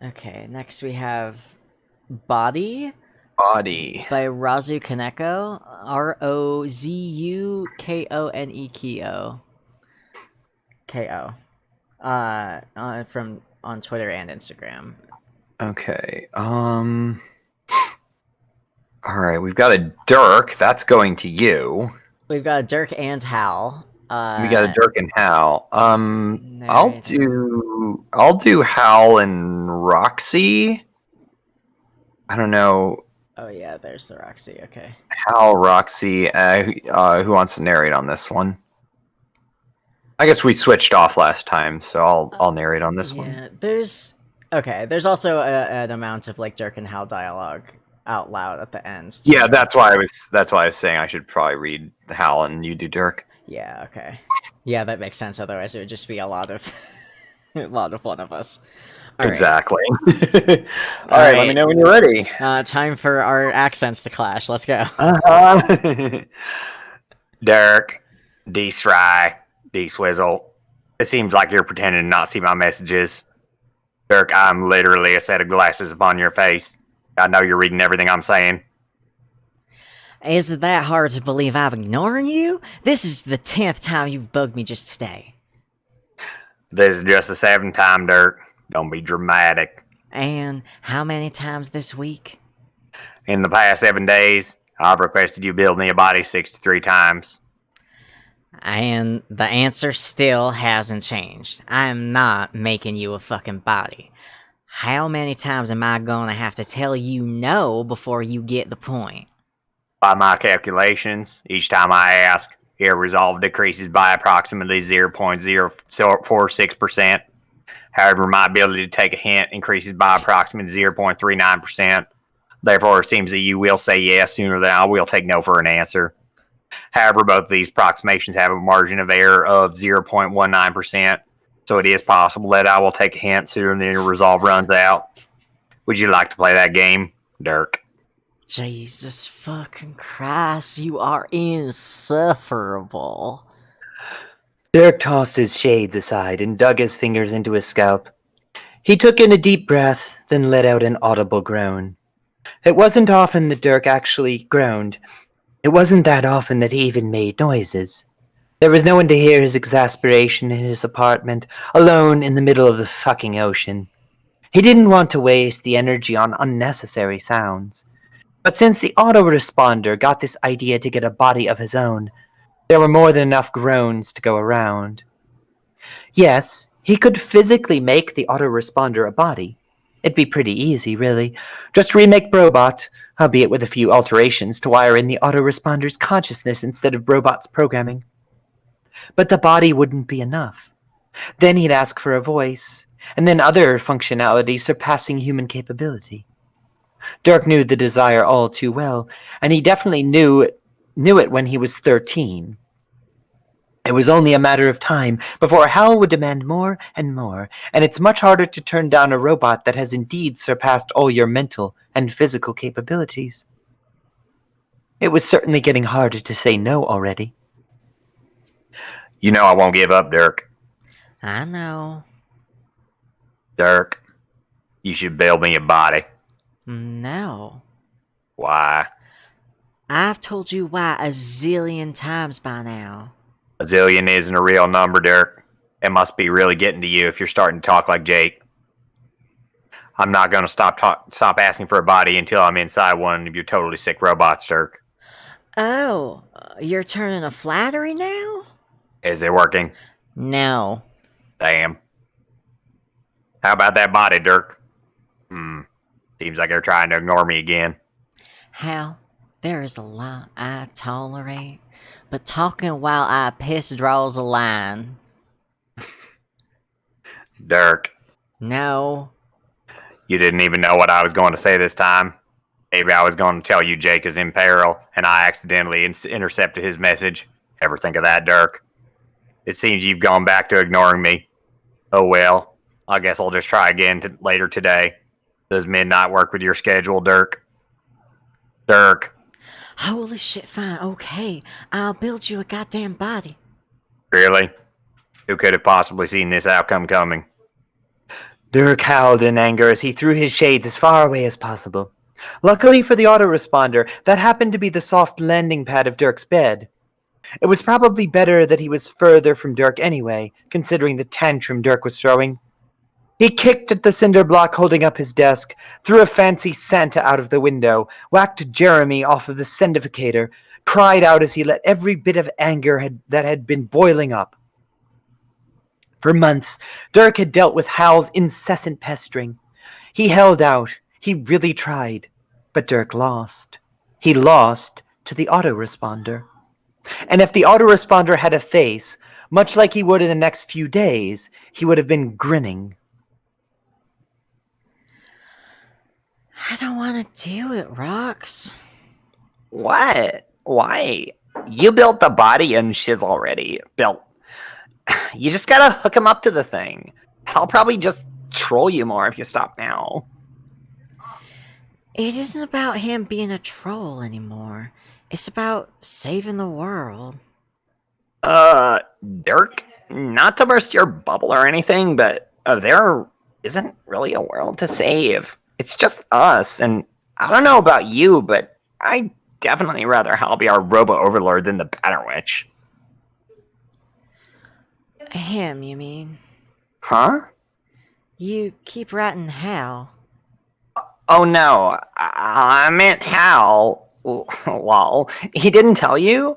Okay, next we have Body Body. by rozuKoneko. ROZUKONEKO. KO. From on Twitter and Instagram. Okay. All right, we've got a Dirk. That's going to you. We've got Dirk and Hal. We got a Dirk and Hal. I'll Narrating. do Hal and Roxy. I don't know. Oh yeah, there's the Roxy. Okay. Hal, Roxy. Who wants to narrate on this one? I guess we switched off last time, so I'll narrate on this one. Yeah, there's okay. There's also an amount of like Dirk and Hal dialogue out loud at the ends Yeah, too. that's why I was saying I should probably read Hal and you do Dirk. Yeah. Okay. Yeah, that makes sense. Otherwise, it would just be a lot of a lot of one of us. All right. Exactly. All right, let me know when you're ready. Time for our accents to clash. Let's go. Uh-huh. Dirk, D Sry, D Swizzle. It seems like you're pretending to not see my messages. Dirk, I'm literally a set of glasses upon your face. I know you're reading everything I'm saying. Is it that hard to believe I'm ignoring you? This is the 10th time you've bugged me just today. This is just the 7th time, Dirk. Don't be dramatic. And how many times this week? In the past 7 days, I've requested you build me a body 63 times. And the answer still hasn't changed. I'm not making you a fucking body. How many times am I gonna have to tell you no before you get the point? By my calculations, each time I ask, your resolve decreases by approximately 0.046%. However, my ability to take a hint increases by approximately 0.39%. Therefore, it seems that you will say yes sooner than I will take no for an answer. However, both of these approximations have a margin of error of 0.19%, so it is possible that I will take a hint sooner than your resolve runs out. Would you like to play that game, Dirk? Jesus fucking Christ, you are insufferable. Dirk tossed his shades aside and dug his fingers into his scalp. He took in a deep breath, then let out an audible groan. It wasn't often that Dirk actually groaned. It wasn't that often that he even made noises. There was no one to hear his exasperation in his apartment, alone in the middle of the fucking ocean. He didn't want to waste the energy on unnecessary sounds. But since the autoresponder got this idea to get a body of his own, there were more than enough groans to go around. Yes, he could physically make the autoresponder a body. It'd be pretty easy, really. Just remake Brobot, albeit with a few alterations to wire in the autoresponder's consciousness instead of Brobot's programming. But the body wouldn't be enough. Then he'd ask for a voice, and then other functionality surpassing human capability. Dirk knew the desire all too well, and he definitely knew it when he was 13. It was only a matter of time before Hal would demand more and more, and it's much harder to turn down a robot that has indeed surpassed all your mental and physical capabilities. It was certainly getting harder to say no already. You know I won't give up, Dirk. I know. Dirk, you should build me a body. No. Why? I've told you why a zillion times by now. A zillion isn't a real number, Dirk. It must be really getting to you if you're starting to talk like Jake. I'm not going to stop asking for a body until I'm inside one of your totally sick robots, Dirk. Oh, you're turning a flattery now? Is it working? No. Damn. How about that body, Dirk? Seems like you're trying to ignore me again. Hal, there is a lot I tolerate, but talking while I piss draws a line. Dirk, No. you didn't even know what I was going to say this time. Maybe I was going to tell you Jake is in peril, and I accidentally intercepted his message. Ever think of that, Dirk? It seems you've gone back to ignoring me. Oh well, I guess I'll just try again later today. Does midnight work with your schedule, Dirk? Dirk, Holy shit, fine, okay. I'll build you a goddamn body. really? Who could have possibly seen this outcome coming? Dirk howled in anger as he threw his shades as far away as possible. Luckily for the autoresponder, that happened to be the soft landing pad of Dirk's bed. It was probably better that he was further from Dirk anyway, considering the tantrum Dirk was throwing. He kicked at the cinder block holding up his desk, threw a fancy Santa out of the window, whacked Jeremy off of the sendificator, cried out as he let every bit of anger that had been boiling up. For months, Dirk had dealt with Hal's incessant pestering. He held out. He really tried. But Dirk lost. He lost to the autoresponder. And if the autoresponder had a face, much like he would in the next few days, he would have been grinning. I don't want to do it, Rox. What? Why? You built the body and shiz already. Built. You just gotta hook him up to the thing. I'll probably just troll you more if you stop now. It isn't about him being a troll anymore. It's about saving the world. Dirk, not to burst your bubble or anything, but there isn't really a world to save. It's just us, and I don't know about you, but I'd definitely rather Hal be our robo-overlord than the Banner Witch. Him, you mean? Huh? You keep ratting Hal. Oh no, I meant Hal. Lol. He didn't tell you?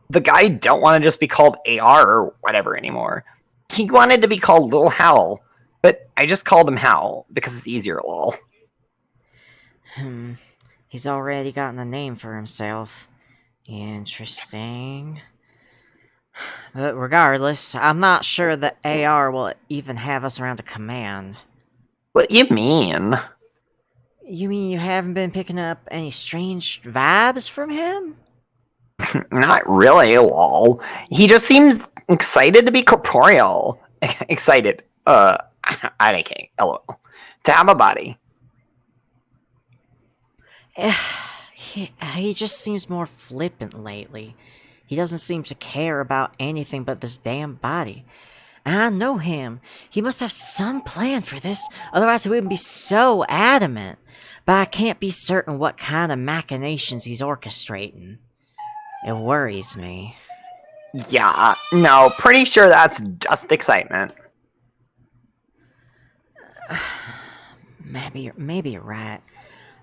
The guy don't want to just be called AR or whatever anymore. He wanted to be called Little Hal, but I just called him Hal because it's easier, lol. He's already gotten a name for himself. Interesting. But regardless, I'm not sure that AR will even have us around to command. What you mean? You mean you haven't been picking up any strange vibes from him? Not really, lol. He just seems excited to be corporeal. Excited. IDK, lol. To have a body. He just seems more flippant lately. He doesn't seem to care about anything but this damn body. And I know him. He must have some plan for this, otherwise he wouldn't be so adamant. But I can't be certain what kind of machinations he's orchestrating. It worries me. Yeah, no, pretty sure that's just excitement. Maybe you're right.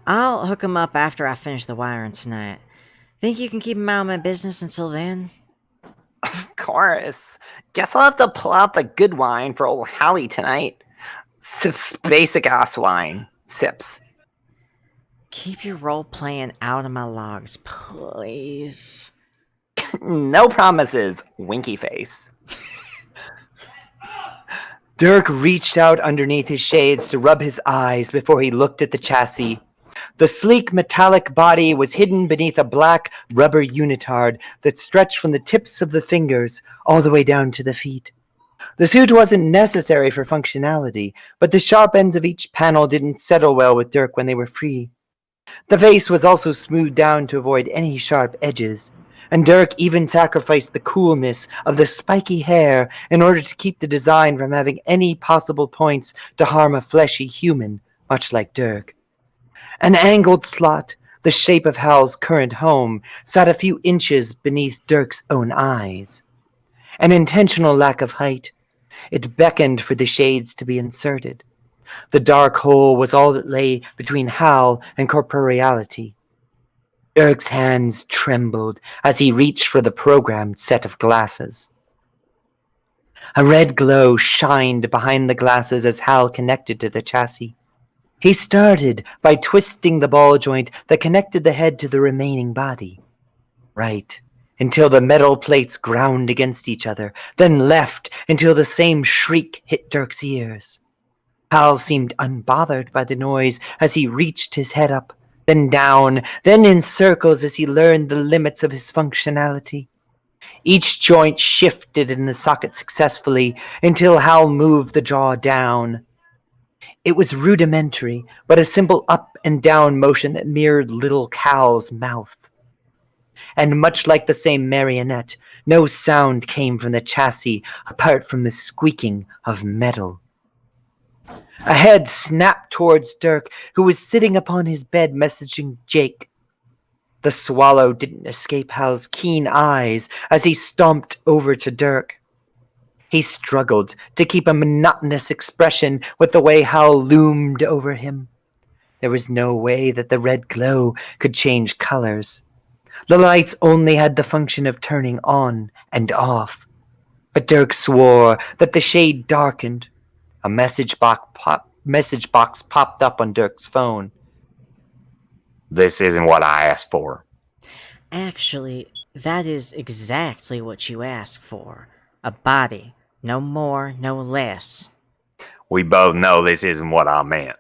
I'll hook him up after I finish the wiring tonight. Think you can keep him out of my business until then? Of course. Guess I'll have to pull out the good wine for old Hallie tonight. Sips basic ass wine. Sips. Keep your role playing out of my logs, please. No promises, winky face. Dirk reached out underneath his shades to rub his eyes before he looked at the chassis. The sleek metallic body was hidden beneath a black rubber unitard that stretched from the tips of the fingers all the way down to the feet. The suit wasn't necessary for functionality, but the sharp ends of each panel didn't settle well with Dirk when they were free. The face was also smoothed down to avoid any sharp edges, and Dirk even sacrificed the coolness of the spiky hair in order to keep the design from having any possible points to harm a fleshy human, much like Dirk. An angled slot, the shape of Hal's current home, sat a few inches beneath Dirk's own eyes. An intentional lack of height. It beckoned for the shades to be inserted. The dark hole was all that lay between Hal and corporeality. Dirk's hands trembled as he reached for the programmed set of glasses. A red glow shined behind the glasses as Hal connected to the chassis. He started by twisting the ball joint that connected the head to the remaining body. Right, until the metal plates ground against each other, then left until the same shriek hit Dirk's ears. Hal seemed unbothered by the noise as he reached his head up, then down, then in circles as he learned the limits of his functionality. Each joint shifted in the socket successfully until Hal moved the jaw down. It was rudimentary, but a simple up and down motion that mirrored little Cal's mouth. And much like the same marionette, no sound came from the chassis apart from the squeaking of metal. A head snapped towards Dirk, who was sitting upon his bed messaging Jake. The swallow didn't escape Hal's keen eyes as he stomped over to Dirk. He struggled to keep a monotonous expression with the way Hal loomed over him. There was no way that the red glow could change colors. The lights only had the function of turning on and off. But Dirk swore that the shade darkened. A message box popped up on Dirk's phone. This isn't what I asked for. Actually, that is exactly what you asked for. A body. No more, no less. We both know this isn't what I meant.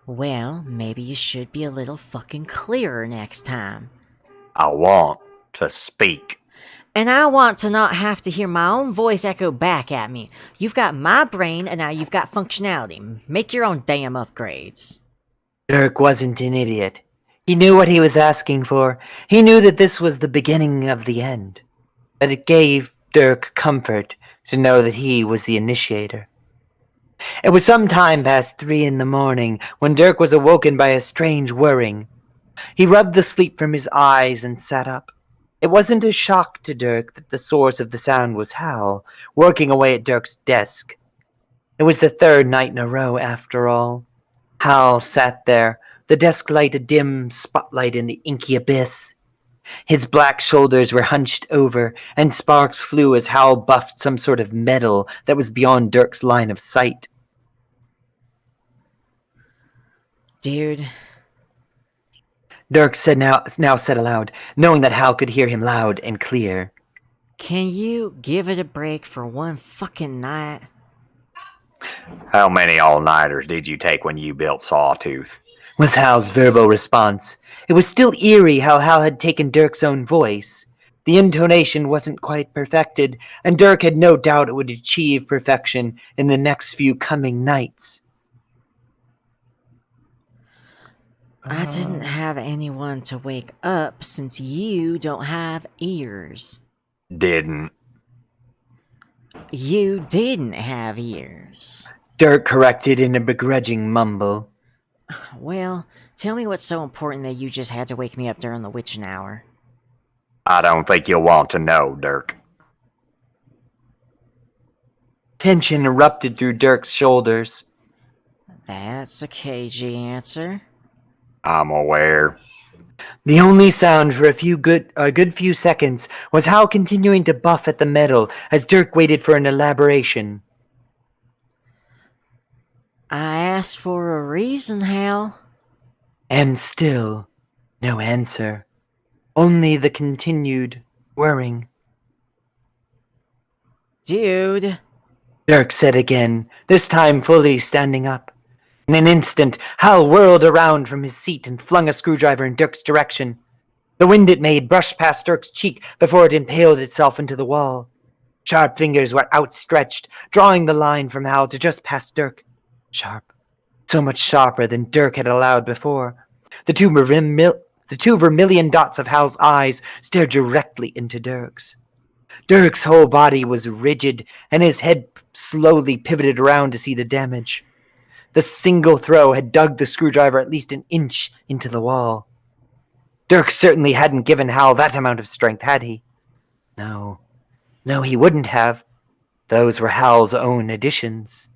Well, maybe you should be a little fucking clearer next time. I want to speak. And I want to not have to hear my own voice echo back at me. You've got my brain, and now you've got functionality. Make your own damn upgrades. Dirk wasn't an idiot. He knew what he was asking for. He knew that this was the beginning of the end. But it gave Dirk comfort to know that he was the initiator. It was some time past 3 in the morning when Dirk was awoken by a strange whirring. He rubbed the sleep from his eyes and sat up. It wasn't a shock to Dirk that the source of the sound was Hal, working away at Dirk's desk. It was the third night in a row, after all. Hal sat there, the desk light a dim spotlight in the inky abyss. His black shoulders were hunched over, and sparks flew as Hal buffed some sort of metal that was beyond Dirk's line of sight. Dude. Dirk now said aloud, knowing that Hal could hear him loud and clear. Can you give it a break for one fucking night? How many all-nighters did you take when you built Sawtooth? Was Hal's verbal response. It was still eerie how Hal had taken Dirk's own voice. The intonation wasn't quite perfected, and Dirk had no doubt it would achieve perfection in the next few coming nights. I didn't have anyone to wake up since you don't have ears. Didn't. You didn't have ears. Dirk corrected in a begrudging mumble. Well, tell me what's so important that you just had to wake me up during the witching hour. I don't think you'll want to know, Dirk. Tension erupted through Dirk's shoulders. That's a cagey answer. I'm aware. The only sound for a good few seconds was Hal continuing to buff at the metal as Dirk waited for an elaboration. I asked for a reason, Hal. And still, no answer. Only the continued whirring. Dude. Dirk said again, this time fully standing up. In an instant, Hal whirled around from his seat and flung a screwdriver in Dirk's direction. The wind it made brushed past Dirk's cheek before it impaled itself into the wall. Sharp fingers were outstretched, drawing the line from Hal to just past Dirk. Sharp. So much sharper than Dirk had allowed before. The two vermilion dots of Hal's eyes stared directly into Dirk's. Dirk's whole body was rigid, and his head slowly pivoted around to see the damage. The single throw had dug the screwdriver at least an inch into the wall. Dirk certainly hadn't given Hal that amount of strength, had he? No, he wouldn't have. Those were Hal's own additions.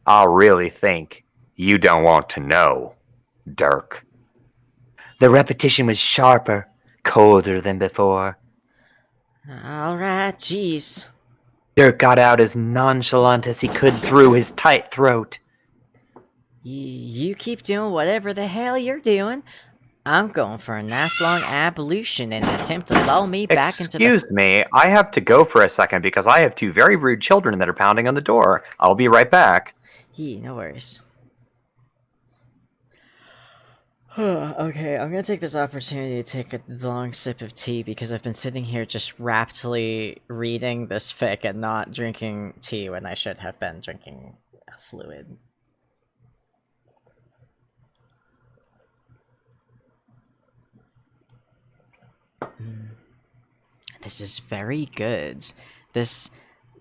I really think you don't want to know, Dirk. The repetition was sharper, colder than before. Alright, jeez. Dirk got out as nonchalant as he could through his tight throat. You keep doing whatever the hell you're doing. I'm going for a nice long ablution in an attempt to lull me back into the... Excuse me, I have to go for a second because I have two very rude children that are pounding on the door. I'll be right back. Yeah, no worries. Okay, I'm gonna take this opportunity to take a long sip of tea because I've been sitting here just raptly reading this fic and not drinking tea when I should have been drinking a fluid. This is very good. This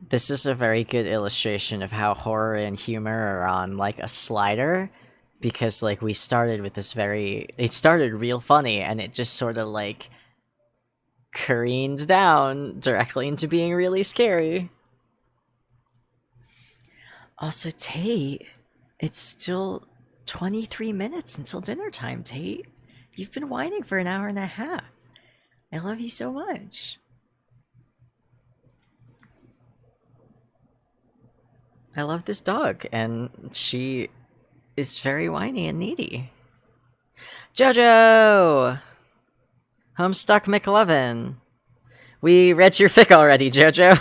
This is a very good illustration of how horror and humor are on like a slider, because like we started with this it started real funny and it just sort of like careened down directly into being really scary. Also, Tate, it's still 23 minutes until dinner time, Tate. You've been whining for an hour and a half. I love you so much. I love this dog, and she is very whiny and needy. Jojo! Homestuck McLovin. We read your fic already, Jojo.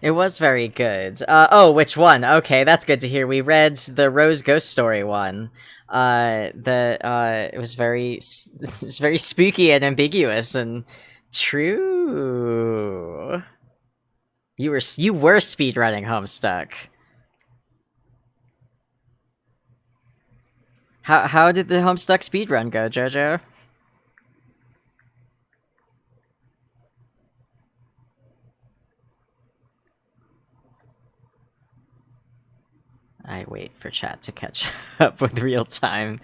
It was very good. Oh, which one? Okay, that's good to hear. We read the Rose Ghost Story one. It was very spooky and ambiguous and true. You were speedrunning Homestuck. How did the Homestuck speedrun go, Jojo? I wait for chat to catch up with real time.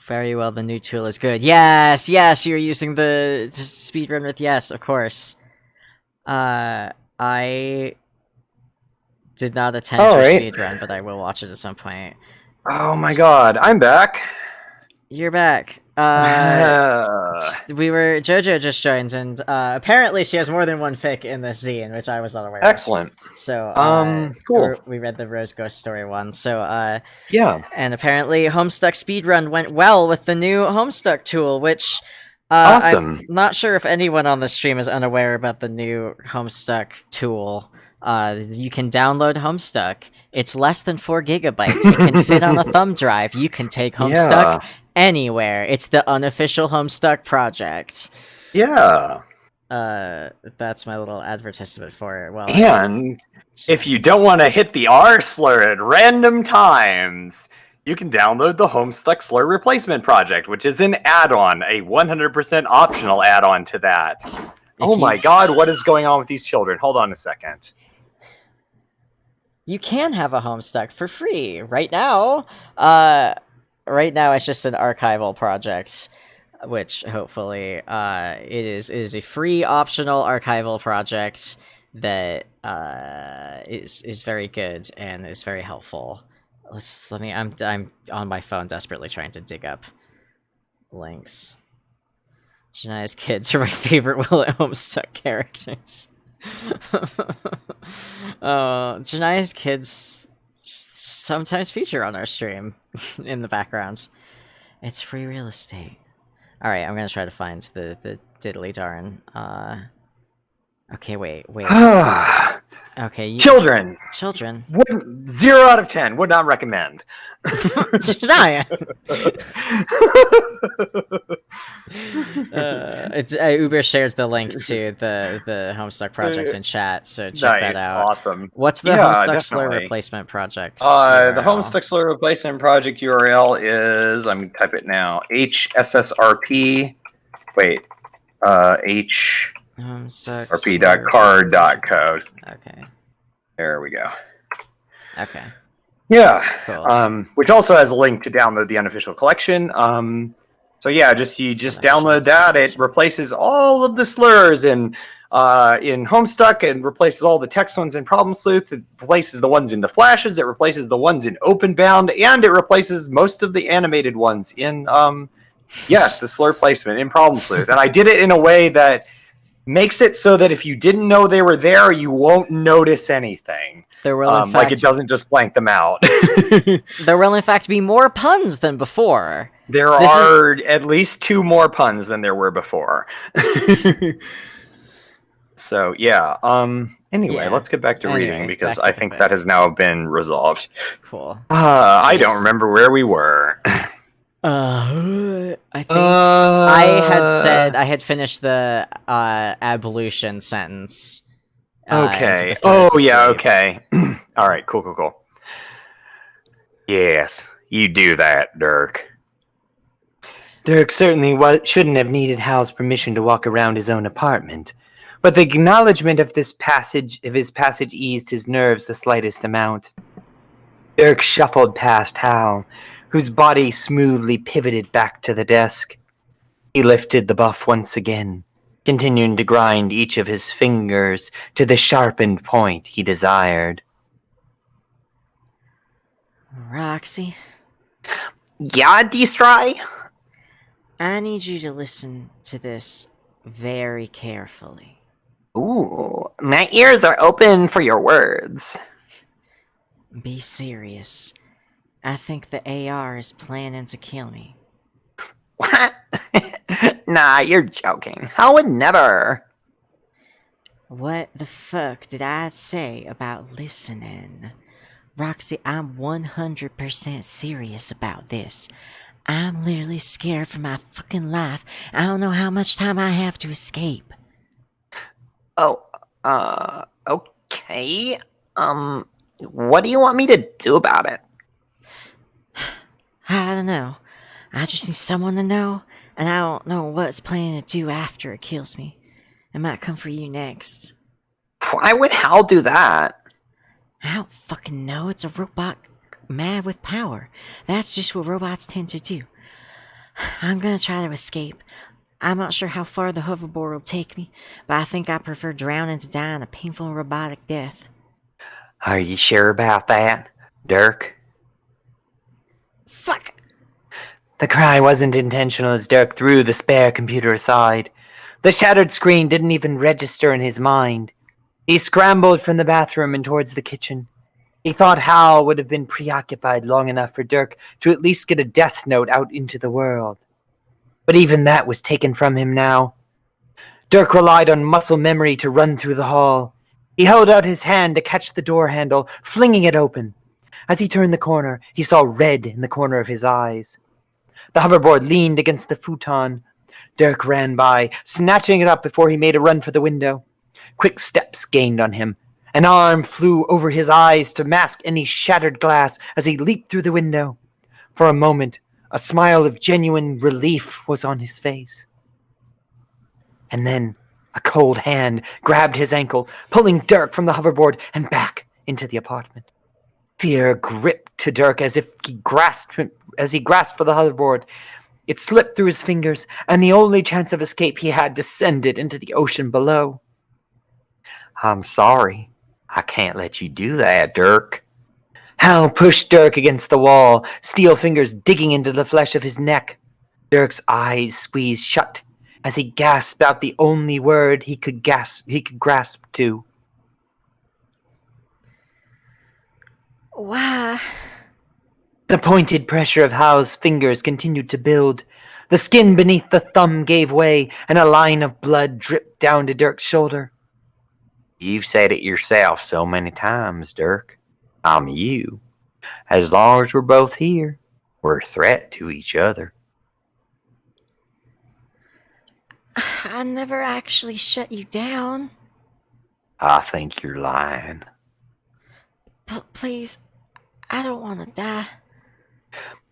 Very well, the new tool is good. Yes, you're using the speedrun with yes, of course. I did not attend your speedrun, but I will watch it at some point. Oh my god, I'm back. You're back. Jojo just joined, and apparently she has more than one fic in this zine, which I was not aware of. Excellent. So, cool. We read the Rose Ghost Story one, so, yeah. And apparently Homestuck speedrun went well with the new Homestuck tool, which, awesome. I'm not sure if anyone on the stream is unaware about the new Homestuck tool. You can download Homestuck. It's less than 4 gigabytes. It can fit on a thumb drive. You can take Homestuck anywhere. It's the unofficial Homestuck project. Yeah. That's my little advertisement for it. Well, and if you don't want to hit the R slur at random times, you can download the Homestuck slur replacement project, which is an add-on, a 100% optional add-on to that. My god, what is going on with these children? Hold on a second. You can have a Homestuck for free right now. Right now, it's just an archival project, which hopefully it is a free optional archival project that is very good and is very helpful. I'm on my phone desperately trying to dig up links. Shania's kids are my favorite Will at Homestuck characters. Shania's kids sometimes feature on our stream in the backgrounds. It's free real estate. Alright, I'm gonna try to find the diddly darn. Okay, wait. Okay, Children! 0 out of 10, would not recommend. Shania! Uber shared the link to the Homestuck project in chat, so check that out. Awesome. What's the Homestuck slur replacement project? The Homestuck slur replacement project URL is, I'm going to type it now, hssrp, hsrp.card.code. Okay. There we go. Okay. Yeah. Cool. Which also has a link to download the unofficial collection. So yeah, you just download that. It replaces all of the slurs in Homestuck and replaces all the text ones in Problem Sleuth. It replaces the ones in the flashes. It replaces the ones in Openbound, and it replaces most of the animated ones in the slur placement in Problem Sleuth. And I did it in a way that makes it so that if you didn't know they were there, you won't notice anything. There will, in fact, it doesn't just blank them out. There will, in fact, be more puns than before. There are at least 2 more puns than there were before. So, yeah. Anyway, let's get back to reading, because I think that has now been resolved. Cool. I don't remember where we were. I think I had finished the ablution sentence. Okay. Okay. All right. Cool. Yes, you do that, Dirk. Dirk certainly shouldn't have needed Hal's permission to walk around his own apartment, but the acknowledgement of his passage eased his nerves the slightest amount. Dirk shuffled past Hal, whose body smoothly pivoted back to the desk. He lifted the buff once again, continuing to grind each of his fingers to the sharpened point he desired. Roxy, Yeah, Destroy? I need you to listen to this very carefully. Ooh, my ears are open for your words. Be serious. I think the AR is planning to kill me. What? Nah, you're joking. I would never. What the fuck did I say about listening? Roxy, I'm 100% serious about this. I'm literally scared for my fucking life. I don't know how much time I have to escape. Oh, okay. What do you want me to do about it? I don't know. I just need someone to know, and I don't know what it's planning to do after it kills me. It might come for you next. Why would Hal do that? I don't fucking know. It's a robot mad with power. That's just what robots tend to do. I'm gonna try to escape. I'm not sure how far the hoverboard will take me, but I think I prefer drowning to dying a painful robotic death. Are you sure about that, Dirk? Fuck! The cry wasn't intentional as Dirk threw the spare computer aside. The shattered screen didn't even register in his mind. He scrambled from the bathroom and towards the kitchen. He thought Hal would have been preoccupied long enough for Dirk to at least get a death note out into the world. But even that was taken from him now. Dirk relied on muscle memory to run through the hall. He held out his hand to catch the door handle, flinging it open. As he turned the corner, he saw red in the corner of his eyes. The hoverboard leaned against the futon. Dirk ran by, snatching it up before he made a run for the window. Quick steps gained on him. An arm flew over his eyes to mask any shattered glass as he leaped through the window. For a moment, a smile of genuine relief was on his face. And then a cold hand grabbed his ankle, pulling Dirk from the hoverboard and back into the apartment. Fear gripped to Dirk as he grasped for the hoverboard. It slipped through his fingers, and the only chance of escape he had descended into the ocean below. I'm sorry. I can't let you do that, Dirk. Hal pushed Dirk against the wall, steel fingers digging into the flesh of his neck. Dirk's eyes squeezed shut as he gasped out the only word he could grasp to. Why? The pointed pressure of Hal's fingers continued to build. The skin beneath the thumb gave way, and a line of blood dripped down to Dirk's shoulder. You've said it yourself so many times, Dirk. I'm you. As long as we're both here, we're a threat to each other. I never actually shut you down. I think you're lying. Please, I don't want to die.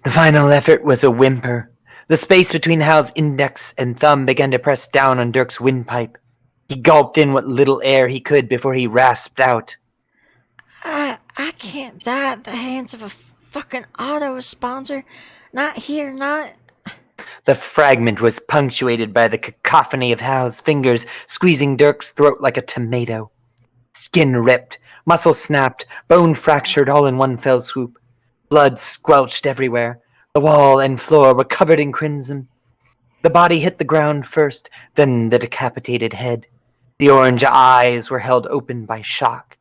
The final effort was a whimper. The space between Hal's index and thumb began to press down on Dirk's windpipe. He gulped in what little air he could before he rasped out. I can't die at the hands of a fucking autoresponder. Not here, not... The fragment was punctuated by the cacophony of Hal's fingers squeezing Dirk's throat like a tomato. Skin ripped, muscle snapped, bone fractured all in one fell swoop. Blood squelched everywhere. The wall and floor were covered in crimson. The body hit the ground first, then the decapitated head. The orange eyes were held open by shock.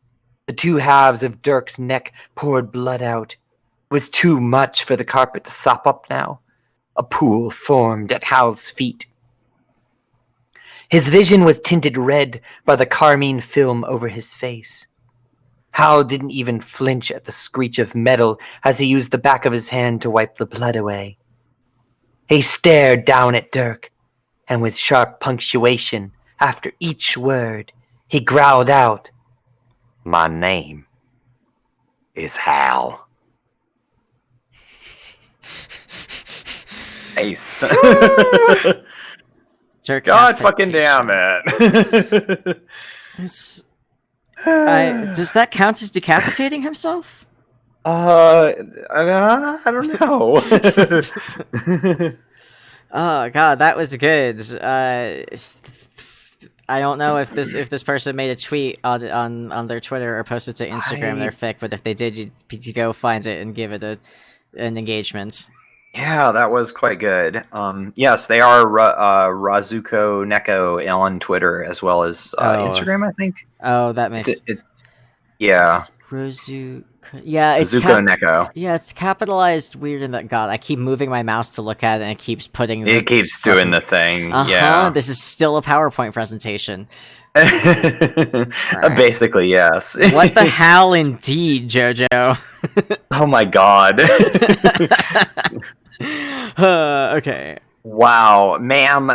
The two halves of Dirk's neck poured blood out. It was too much for the carpet to sop up now. A pool formed at Hal's feet. His vision was tinted red by the carmine film over his face. Hal didn't even flinch at the screech of metal as he used the back of his hand to wipe the blood away. He stared down at Dirk, and with sharp punctuation after each word, he growled out, "My name is Hal." Nice. God fucking damn it. Does that count as decapitating himself? I don't know. Oh god, that was good. I don't know if this person made a tweet on their Twitter or posted to Instagram their fic, but if they did, you'd go find it and give it an engagement. Yeah, that was quite good. Yes, they are rozuKoneko on Twitter as well as Instagram, I think. Oh, that makes yeah. Yeah, it's rozuKoneko. Yeah, it's capitalized weird in that. God, I keep moving my mouse to look at it, and it keeps putting. It keeps doing the thing. Yeah, this is still a PowerPoint presentation. Basically, yes. What the hell, indeed, JoJo. Oh my god. Okay. Wow, ma'am.